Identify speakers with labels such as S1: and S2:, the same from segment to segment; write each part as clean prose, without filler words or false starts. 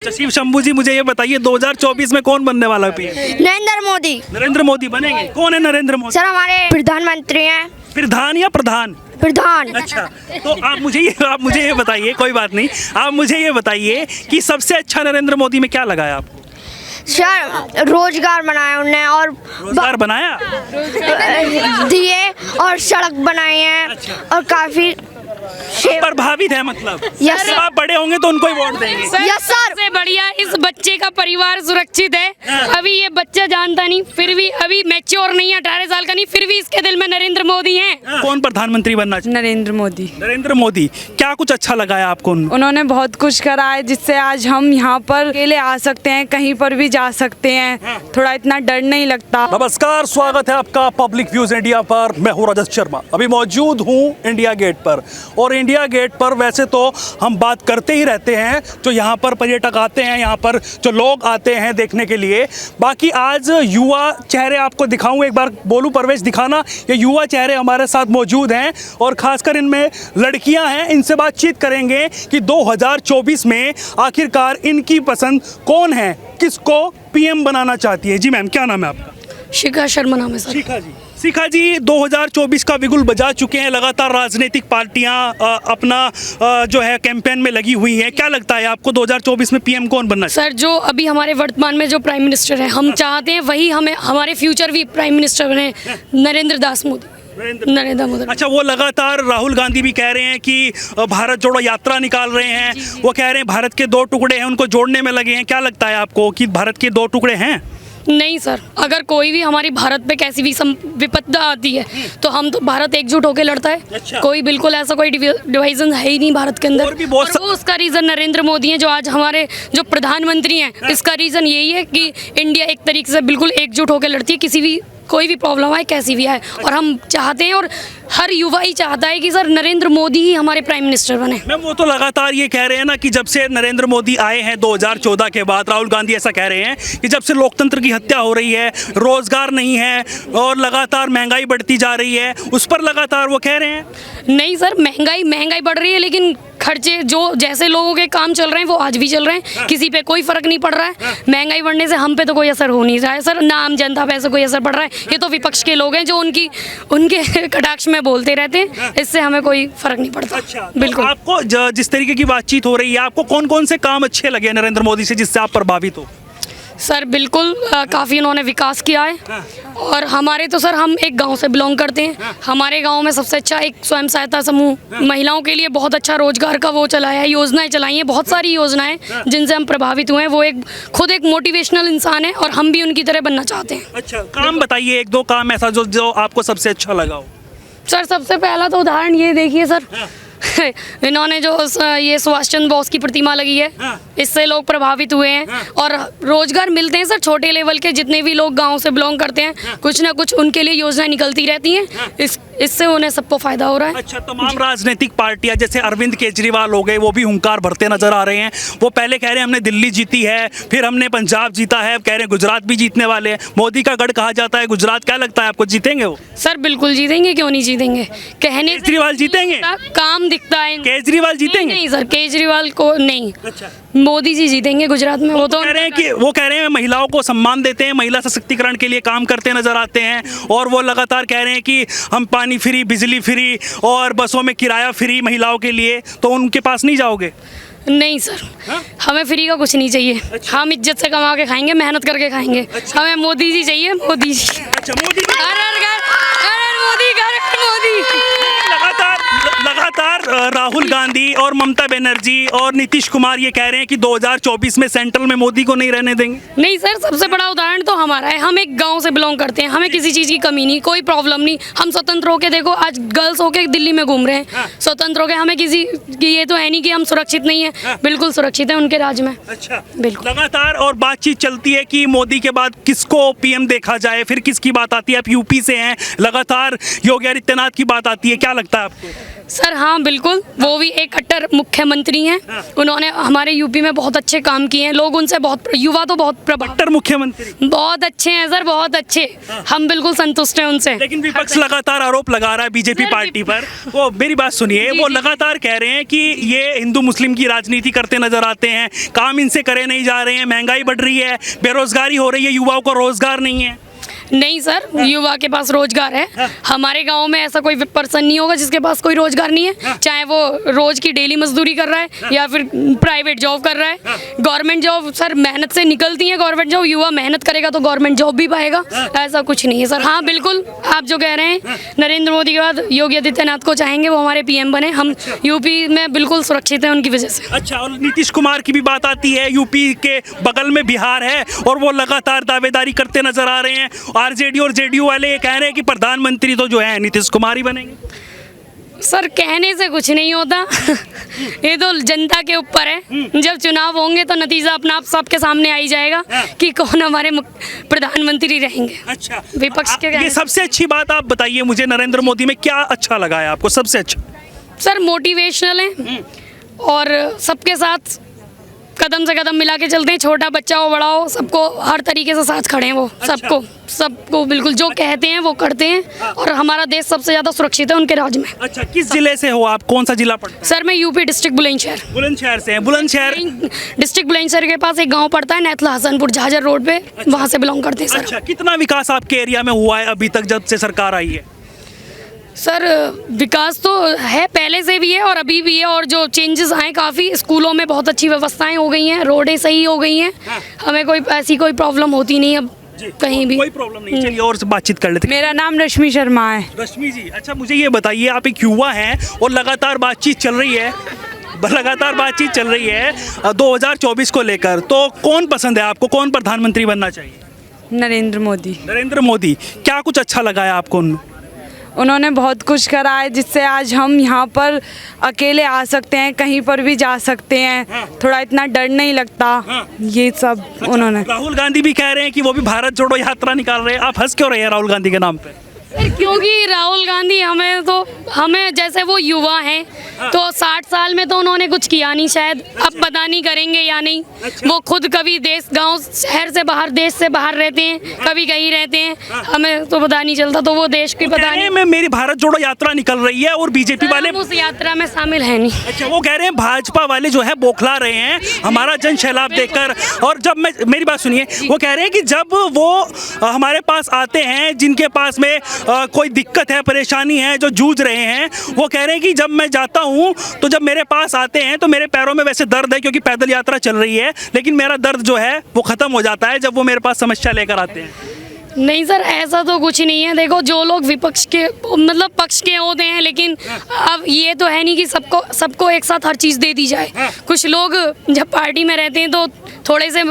S1: अच्छा शिव शंभू जी, मुझे ये बताइए 2024 में कौन बनने वाला पीएम?
S2: नरेंद्र मोदी।
S1: नरेंद्र मोदी बनेंगे। कौन है नरेंद्र मोदी?
S2: सर हमारे प्रधानमंत्री हैं।
S1: प्रधान या प्रधान?
S2: प्रधान।
S1: अच्छा, तो आप मुझे ये बताइए, कोई बात नहीं, आप मुझे ये बताइए कि सबसे अच्छा नरेंद्र मोदी में क्या लगा है आपको?
S2: सर रोजगार बनाया उन्होंने और
S1: रोजगार बनाया,
S2: दिए और सड़क बनाई हैं और काफी
S1: प्रभावित है मतलब।
S2: यस
S1: जब आप बड़े होंगे तो उनको ही वोट देंगे।
S2: Yes sir.
S3: सबसे बढ़िया इस बच्चे का परिवार सुरक्षित है। अभी ये बच्चा जानता नहीं, फिर भी अभी मैच्योर नहीं है, 18 साल का नहीं, फिर भी इसके दिल में नरेंद्र मोदी हैं।
S1: कौन प्रधानमंत्री बनना चाहिए?
S4: नरेंद्र मोदी।
S1: नरेंद्र मोदी। क्या कुछ अच्छा लगा है आपको?
S4: उन्होंने बहुत कुछ करा है जिससे आज हम यहाँ पर अकेले आ सकते हैं, कहीं पर भी जा सकते हैं, थोड़ा इतना डर नहीं लगता।
S1: नमस्कार, स्वागत है आपका पब्लिक व्यूज इंडिया पर। मैं हूं रजत शर्मा। अभी मौजूद हूं इंडिया गेट पर, और इंडिया गेट पर वैसे तो हम बात करते ही रहते हैं, जो यहाँ पर पर्यटक आते हैं, यहाँ पर जो लोग आते हैं देखने के लिए। बाकी आज युवा चेहरे आपको दिखाऊं, एक बार बोलूं परवेश दिखाना, ये युवा चेहरे हमारे साथ मौजूद हैं और खासकर इनमें लड़कियां हैं। इनसे बातचीत करेंगे कि 2024 में आखिरकार इनकी पसंद कौन है, किसको पीएम बनाना चाहती है। जी मैम, क्या नाम है आपका?
S3: शिखा शर्मा नाम है सर।
S1: शिखा जी 2024 का बिगुल बजा चुके हैं, लगातार राजनीतिक पार्टियां अपना जो है कैंपेन में लगी हुई हैं। क्या लगता है आपको 2024 में पीएम कौन बनना चाहिए?
S3: सर जो अभी हमारे वर्तमान में जो प्राइम मिनिस्टर है, हम चाहते हैं वही हमें हमारे फ्यूचर भी प्राइम मिनिस्टर बने, नरेंद्र मोदी।
S1: अच्छा, वो लगातार राहुल गांधी भी कह रहे हैं कि भारत जोड़ो यात्रा निकाल रहे हैं। वो कह रहे हैं भारत के 2 टुकड़े हैं, उनको जोड़ने में लगे हैं। क्या लगता है आपको कि भारत के 2 टुकड़े हैं?
S3: नहीं सर, अगर कोई भी हमारी भारत पे कैसी भी विपदा आती है तो हम तो भारत एकजुट होकर लड़ता है।
S1: अच्छा।
S3: कोई बिल्कुल ऐसा कोई डिवाइजन है ही नहीं भारत के अंदर।
S1: और भी बहुत
S3: और वो उसका रीज़न नरेंद्र मोदी हैं, जो आज हमारे जो प्रधानमंत्री हैं। इसका रीज़न यही है कि इंडिया एक तरीके से बिल्कुल एकजुट होकर लड़ती है, किसी भी कोई भी प्रॉब्लम आए, कैसी भी आए। और हम चाहते हैं, और हर युवा ही चाहता है कि सर नरेंद्र मोदी ही हमारे प्राइम मिनिस्टर बने।
S1: मैम, वो तो लगातार ये कह रहे हैं ना कि जब से नरेंद्र मोदी आए हैं 2014 के बाद, राहुल गांधी ऐसा कह रहे हैं कि जब से लोकतंत्र की हत्या हो रही है, रोजगार नहीं है और लगातार महंगाई बढ़ती जा रही है, उस पर लगातार वो कह रहे हैं।
S3: नहीं सर, महंगाई बढ़ रही है, लेकिन खर्चे जो जैसे लोगों के काम चल रहे हैं वो आज भी चल रहे हैं। किसी पे कोई फर्क नहीं पड़ रहा है। महंगाई बढ़ने से हम पे तो कोई असर हो नहीं रहा है सर, ना आम जनता पे ऐसा कोई असर पड़ रहा है। ये तो विपक्ष के लोग हैं जो उनके कटाक्ष में बोलते रहते हैं, इससे हमें कोई फर्क नहीं पड़ता।
S1: अच्छा,
S3: बिल्कुल।
S1: तो आपको जिस तरीके की बातचीत हो रही है, आपको कौन कौन से काम अच्छे लगे नरेंद्र मोदी से जिससे आप प्रभावित हो?
S3: सर बिल्कुल काफ़ी उन्होंने विकास किया है। और हमारे तो सर हम एक गांव से बिलोंग करते हैं। हमारे गांव में सबसे अच्छा एक स्वयं सहायता समूह महिलाओं के लिए बहुत अच्छा रोजगार का वो चलाया है, योजनाएं चलाई हैं, बहुत सारी योजनाएं जिनसे हम प्रभावित हुए हैं। वो खुद एक मोटिवेशनल इंसान है और हम भी उनकी तरह बनना चाहते हैं।
S1: अच्छा, काम बताइए, 1-2 काम ऐसा जो आपको सबसे अच्छा लगा हो।
S3: सर सबसे पहला तो उदाहरण ये देखिए सर, इन्होंने जो ये सुभाष चंद्र बोस की प्रतिमा लगी है, इससे लोग प्रभावित हुए हैं और रोजगार मिलते हैं सर। छोटे लेवल के जितने भी लोग गांव से बिलोंग करते हैं, कुछ ना कुछ उनके लिए योजनाएं निकलती रहती हैं, इससे उन्हें सबको फायदा हो रहा है।
S1: अच्छा, तमाम राजनीतिक पार्टियां जैसे अरविंद केजरीवाल हो गए, वो भी हुंकार भरते नजर आ रहे हैं। वो पहले कह रहे हैं हमने दिल्ली जीती है, फिर हमने पंजाब जीता है, कह रहे हैं गुजरात भी जीतने वाले हैं। मोदी का गढ़ कहा जाता है गुजरात। क्या लगता है आपको, जीतेंगे वो?
S3: सर बिल्कुल जीतेंगे, क्यों नहीं जीतेंगे। कहने से
S1: केजरीवाल जीतेंगे?
S3: काम दिखता है।
S1: केजरीवाल जीतेंगे?
S3: नहीं सर, केजरीवाल को नहीं।
S1: अच्छा,
S3: मोदी जी जीतेंगे गुजरात में। वो तो
S1: कह रहे हैं कि वो कह रहे हैं महिलाओं को सम्मान देते हैं, महिला सशक्तिकरण के लिए काम करते नजर आते हैं। और वो लगातार कह रहे हैं कि हम पानी फ्री, बिजली फ्री और बसों में किराया फ्री महिलाओं के लिए। तो उनके पास नहीं जाओगे?
S3: नहीं सर, हमें फ्री का कुछ नहीं चाहिए।
S1: अच्छा।
S3: हम इज्जत से कमा के खाएंगे, मेहनत करके खाएंगे।
S1: अच्छा।
S3: हमें मोदी जी चाहिए, मोदी जी।
S1: अच्छा, मोदी जी।
S3: मोदी।
S1: लगातार राहुल गांधी और ममता बनर्जी और नीतीश कुमार ये कह रहे हैं कि 2024 में सेंट्रल में मोदी को नहीं रहने देंगे।
S3: नहीं सर, सबसे बड़ा उदाहरण तो हमारा है। हम एक गांव से बिलोंग करते हैं, हमें किसी चीज़ की कमी नहीं, कोई प्रॉब्लम नहीं। हम स्वतंत्र होके देखो, आज गर्ल्स होके दिल्ली में घूम रहे हैं। स्वतंत्र होके हमें किसी की ये तो है नहीं कि हम सुरक्षित नहीं है, बिल्कुल सुरक्षित है उनके राज में।
S1: अच्छा,
S3: बिल्कुल।
S1: लगातार और बातचीत चलती है कि मोदी के बाद किसको पीएम देखा जाए, फिर किसकी बात आती है। आप यूपी से हैं, लगातार योगी आदित्यनाथ की बात आती है। क्या लगता है आपको?
S3: सर हाँ बिल्कुल, वो भी एक कट्टर मुख्यमंत्री हैं। उन्होंने हमारे यूपी में बहुत अच्छे काम किए हैं, लोग उनसे बहुत, युवा तो बहुत प्रभावित,
S1: कट्टर मुख्यमंत्री
S3: बहुत अच्छे हैं सर, बहुत अच्छे। हम बिल्कुल संतुष्ट हैं उनसे।
S1: लेकिन विपक्ष लगातार आरोप लगा रहा है बीजेपी
S3: सर,
S1: पार्टी पर। वो मेरी बात सुनिए, वो लगातार कह रहे हैं कि ये हिंदू मुस्लिम की राजनीति करते नजर आते हैं, काम इनसे करे नहीं जा रहे हैं, महंगाई बढ़ रही है, बेरोजगारी हो रही है, युवाओं को रोजगार नहीं है।
S3: नहीं सर, युवा के पास रोजगार है। हमारे गांव में ऐसा कोई पर्सन नहीं होगा जिसके पास कोई रोजगार नहीं है, चाहे वो रोज की डेली मजदूरी कर रहा है या फिर प्राइवेट जॉब कर रहा है। गवर्नमेंट जॉब सर मेहनत से निकलती है, गवर्नमेंट जॉब युवा मेहनत करेगा तो गवर्नमेंट जॉब भी पाएगा, ऐसा कुछ नहीं है सर। हाँ बिल्कुल, आप जो कह रहे हैं नरेंद्र मोदी के बाद योगी आदित्यनाथ को चाहेंगे, वो हमारे पीएम बने। हम यूपी में बिल्कुल सुरक्षित हैं उनकी वजह से।
S1: अच्छा, और नीतीश कुमार की भी बात आती है, यूपी के बगल में बिहार है और वो लगातार दावेदारी करते नजर आ रहे हैं। आरजेडी और जेडीयू वाले ये कह रहे हैं कि प्रधानमंत्री तो जो है नीतीश कुमार ही बनेंगे।
S3: सर कहने से कुछ नहीं होता ये तो जनता के ऊपर है। जब चुनाव होंगे तो नतीजा अपना आप सबके सामने आ ही जाएगा कि कौन हमारे प्रधानमंत्री रहेंगे।
S1: अच्छा,
S3: विपक्ष के
S1: ये सबसे अच्छी बात आप बताइए मुझे, नरेंद्र मोदी में क्या अच्छा लगा है आपको सबसे अच्छा?
S3: सर मोटिवेशनल है और सबके साथ कदम से कदम मिला के चलते हैं, छोटा बच्चा हो बड़ा हो सबको हर तरीके से साथ खड़े हैं वो। सबको बिल्कुल जो कहते हैं वो करते हैं और हमारा देश सबसे ज़्यादा सुरक्षित है उनके राज में।
S1: अच्छा, किस जिले से हो आप, कौन सा जिला पड़ता है?
S3: सर मैं यूपी डिस्ट्रिक्ट बुलंदशहर।
S1: बुलंदशहर से हैं। बुलंदशहर
S3: डिस्ट्रिक्ट बुलंदशहर के पास एक गांव पड़ता है नैथला हसनपुर, झाझर रोड पे, वहाँ से बिलोंग करते हैं सर।
S1: अच्छा, कितना विकास आपके एरिया में हुआ है अभी तक जब से सरकार आई है?
S3: सर विकास तो है, पहले से भी है और अभी भी है, और जो चेंजेस आए काफ़ी, स्कूलों में बहुत अच्छी व्यवस्थाएं हो गई हैं, रोडें सही हो गई हैं, हमें कोई ऐसी कोई प्रॉब्लम होती नहीं अब कहीं भी,
S1: कोई प्रॉब्लम नहीं। चलिए और बातचीत कर लेते हैं।
S4: मेरा नाम रश्मि शर्मा है।
S1: रश्मि जी, अच्छा मुझे ये बताइए, आप एक युवा हैं और लगातार बातचीत चल रही है 2024 को लेकर, तो कौन पसंद है आपको, कौन प्रधानमंत्री बनना चाहिए?
S4: नरेंद्र मोदी।
S1: नरेंद्र मोदी, क्या कुछ अच्छा लगा है आपको
S4: उन्होंने बहुत कुछ करा है जिससे आज हम यहाँ पर अकेले आ सकते हैं, कहीं पर भी जा सकते हैं, थोड़ा इतना डर नहीं लगता। ये सब उन्होंने।
S1: राहुल गांधी भी कह रहे हैं कि वो भी भारत जोड़ो यात्रा निकाल रहे हैं, आप हंस क्यों रहे हैं राहुल गांधी के नाम पे?
S3: क्योंकि राहुल गांधी हमें जैसे वो युवा हैं तो 60 साल में तो उन्होंने कुछ किया नहीं शायद, अब पता नहीं करेंगे या नहीं। वो खुद कभी देश गांव शहर से बाहर, देश से बाहर रहते हैं, कभी कहीं रहते हैं, हमें तो पता नहीं चलता, तो वो देश की पता नहीं।
S1: मैं मेरी भारत जोड़ो यात्रा निकल रही है और बीजेपी वाले
S3: उस यात्रा में शामिल है नहीं।
S1: अच्छा, वो कह रहे हैं भाजपा वाले जो है बौखला रहे हैं हमारा जन सैलाब देखकर, और जब मेरी बात सुनिए, वो कह रहे हैं कि जब वो हमारे पास आते हैं जिनके पास में कोई दिक्कत है, परेशानी है, जो जूझ रहे हैं, वो कह रहे हैं कि जब मैं जाता हूं तो जब मेरे पास आते हैं तो मेरे पैरों में वैसे दर्द है क्योंकि पैदल यात्रा चल रही है, लेकिन मेरा दर्द जो है वो ख़त्म हो जाता है जब वो मेरे पास समस्या लेकर आते हैं।
S3: नहीं सर, ऐसा तो कुछ नहीं है। देखो, जो लोग विपक्ष के मतलब पक्ष के होते हैं, लेकिन अब ये तो है नहीं कि सबको एक साथ हर चीज़ दे दी जाए। कुछ लोग जब पार्टी में रहते हैं तो थोड़े से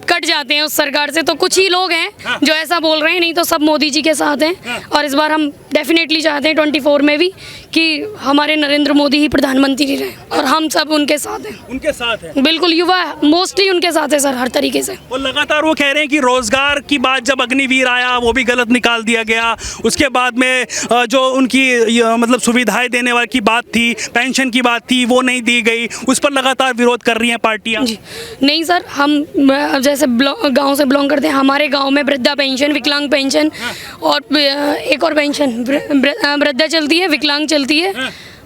S3: कट जाते हैं उस सरकार से, तो कुछ ही लोग हैं जो ऐसा बोल रहे हैं, नहीं तो सब मोदी जी के साथ हैं। और इस बार हम डेफिनेटली चाहते हैं 24 में भी कि हमारे नरेंद्र मोदी ही प्रधानमंत्री रहे और हम सब उनके साथ हैं।
S1: उनके साथ हैं
S3: बिल्कुल, युवा मोस्टली उनके साथ है सर हर तरीके से।
S1: और लगातार वो कह रहे हैं कि रोजगार की बात जब अग्निवीर आया वो भी गलत निकाल दिया गया, उसके बाद में जो उनकी मतलब सुविधाएं देने वाली की बात थी, पेंशन की बात थी, वो नहीं दी गई, उस पर लगातार विरोध कर रही हैं पार्टियां।
S3: नहीं सर, हम जैसे गांव से बिलोंग करते हैं, हमारे गांव में वृद्धा पेंशन, विकलांग पेंशन और एक और पेंशन, वृद्धा चलती है, विकलांग चलती है,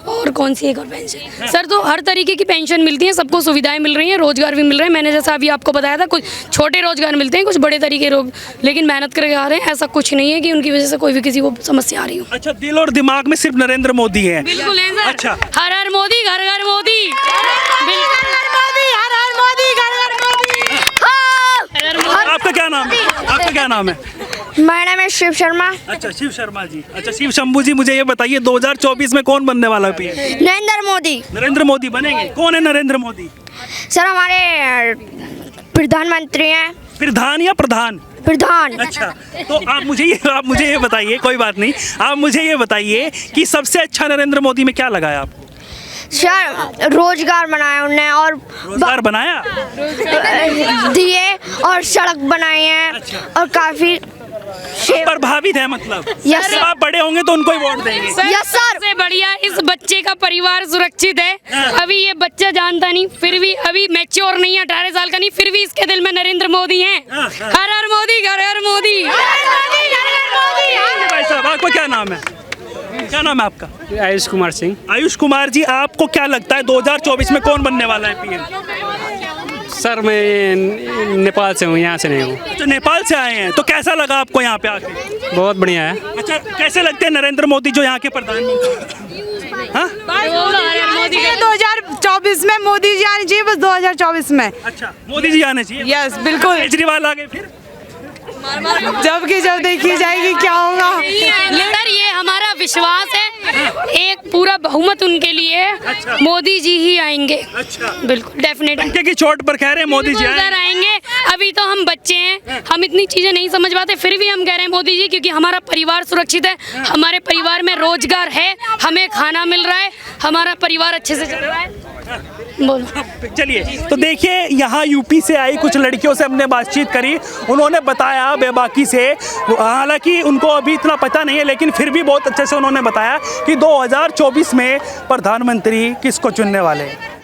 S3: और कौन सी एक और पेंशन सर, तो हर तरीके की पेंशन मिलती है, सबको सुविधाएं मिल रही हैं, रोजगार भी मिल रहे हैं। मैंने जैसा अभी आपको बताया था, कुछ छोटे रोजगार मिलते हैं, कुछ बड़े तरीके लेकिन मेहनत करके आ रहे हैं। ऐसा कुछ नहीं है कि उनकी वजह से कोई भी किसी को समस्या आ रही हो।
S1: अच्छा, दिल और दिमाग में सिर्फ नरेंद्र मोदी है?
S3: बिल्कुल है सर।
S1: अच्छा,
S3: हर हर मोदी, घर घर मोदी,
S1: आपका क्या नाम है? आपका क्या नाम है?
S2: मेरा नाम है शिव शर्मा।
S1: अच्छा, शिव शर्मा जी। अच्छा, शिव शंभू जी, मुझे ये बताइए 2024 में कौन बनने वाला पीएम?
S2: नरेंद्र मोदी।
S1: नरेंद्र मोदी बनेंगे? कौन है नरेंद्र मोदी?
S2: सर हमारे प्रधानमंत्री हैं।
S1: प्रधान या प्रधान?
S2: प्रधान।
S1: अच्छा, तो आप मुझे ये बताइए, कोई बात नहीं, आप मुझे ये बताइए कि सबसे अच्छा नरेंद्र मोदी में क्या लगा है आपको?
S2: सर रोजगार बनाया उन्होंने, और
S1: रोजगार बनाया
S2: दिए और सड़क बनाई हैं।
S1: अच्छा।
S2: और काफ़ी
S1: प्रभावित है मतलब।
S2: Yes,
S1: जब
S2: sir.
S1: आप बड़े होंगे तो उनको ही वोट देंगे।
S2: Yes, sir.
S3: सबसे बढ़िया इस बच्चे का परिवार सुरक्षित है। अभी ये बच्चा जानता नहीं, फिर भी अभी मैच्योर नहीं है, 18 साल का नहीं, फिर भी इसके दिल में नरेंद्र मोदी हैं। हर हर मोदी, घर घर मोदी।
S1: भाई साहब, आपका क्या नाम है? क्या नाम है आपका?
S5: आयुष कुमार सिंह।
S1: आयुष कुमार जी, आपको क्या लगता है 2024 में कौन बनने वाला है पीएम?
S5: सर मैं नेपाल से हूँ, यहाँ से नहीं हूँ।
S1: तो नेपाल से आए हैं, तो कैसा लगा आपको यहाँ पे आके?
S5: बहुत बढ़िया है।
S1: अच्छा, कैसे लगते हैं नरेंद्र मोदी जो यहाँ के प्रधानमंत्री? हाँ?
S4: ये 2024 में मोदी जी आने चाहिए, बस 2024 में।
S1: अच्छा, मोदी जी आने चाहिए।
S4: यस बिल्कुल।
S1: केजरीवाल आ गए फिर?
S4: जब की जब देखी जाएगी क्या होगा।
S3: सर ये हमारा विश्वास है, एक पूरा बहुमत उनके लिए है।
S1: अच्छा।
S3: मोदी जी ही आएंगे।
S1: अच्छा,
S3: बिल्कुल डेफिनेट
S1: डंके की चोट पर कह रहे हैं मोदी जी
S3: सर आएंगे। अभी तो हम बच्चे हैं, हम इतनी चीजें नहीं समझ पाते, फिर भी हम कह रहे हैं मोदी जी, क्योंकि हमारा परिवार सुरक्षित है, हमारे परिवार में रोजगार है, हमें खाना मिल रहा है, हमारा परिवार अच्छे से चल रहा है। बोलो।
S1: चलिए, तो देखिए यहाँ यूपी से आई कुछ लड़कियों से हमने बातचीत करी, उन्होंने बताया बेबाकी से, हालांकि उनको अभी इतना पता नहीं है, लेकिन फिर भी बहुत अच्छे से उन्होंने बताया कि 2024 में प्रधानमंत्री किसको चुनने वाले हैं।